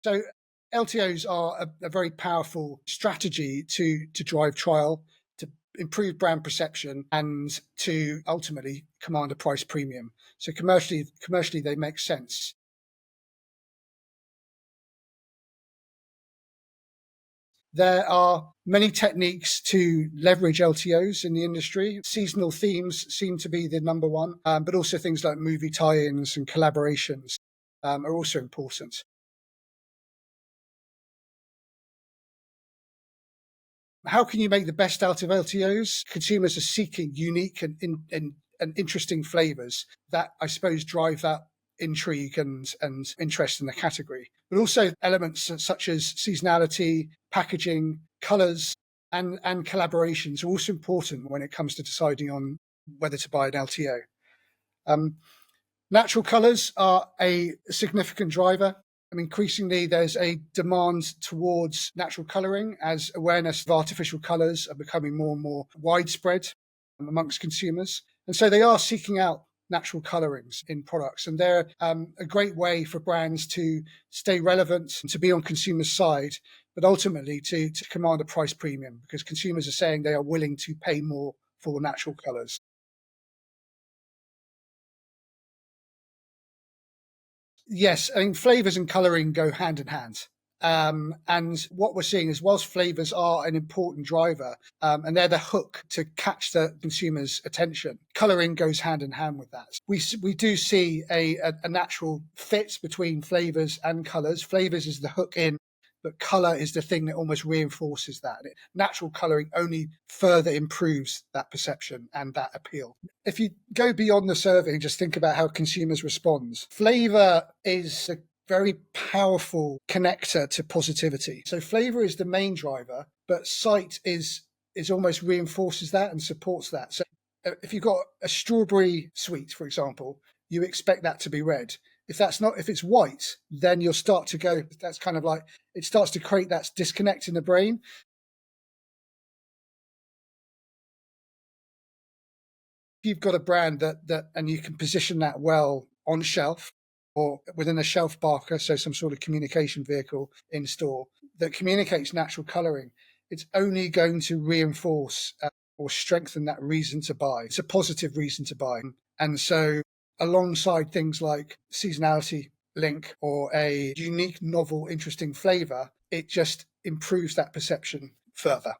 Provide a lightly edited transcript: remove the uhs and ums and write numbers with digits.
So LTOs are a very powerful strategy to drive trial, to improve brand perception, and to ultimately command a price premium. So commercially they make sense. There are many techniques to leverage LTOs in the industry. Seasonal themes seem to be the number one, but also things like movie tie-ins and collaborations are also important. How can you make the best out of LTOs? Consumers are seeking unique and interesting flavors that I suppose drive that intrigue and interest in the category. But also elements such as seasonality, packaging, colors, and collaborations are also important when it comes to deciding on whether to buy an LTO. Um, Natural colors are a significant driver. Increasingly, there's a demand towards natural coloring as awareness of artificial colors are becoming more and more widespread amongst consumers. And so they are seeking out natural colorings in products. And they're a great way for brands to stay relevant and to be on consumers' side, but ultimately to command a price premium because consumers are saying they are willing to pay more for natural colors. Yes, flavors and coloring go hand in hand. And what we're seeing is, whilst flavors are an important driver and they're the hook to catch the consumer's attention, coloring goes hand in hand with that. We do see a natural fit between flavors and colors. Flavors is the hook in, but color is the thing that almost reinforces that. Natural coloring only further improves that perception and that appeal. If you go beyond the survey and just think about how consumers respond, flavor is a very powerful connector to positivity. So flavor is the main driver, but sight is almost reinforces that and supports that. So if you've got a strawberry sweet, for example, you expect that to be red. If it's white, then you'll start to go, that's kind of like, it starts to create that disconnect in the brain. If you've got a brand that and you can position that well on shelf or within a shelf marker, so some sort of communication vehicle in store that communicates natural coloring, it's only going to reinforce or strengthen that reason to buy. It's a positive reason to buy. And so alongside things like seasonality link or a unique, novel, interesting flavor, it just improves that perception further.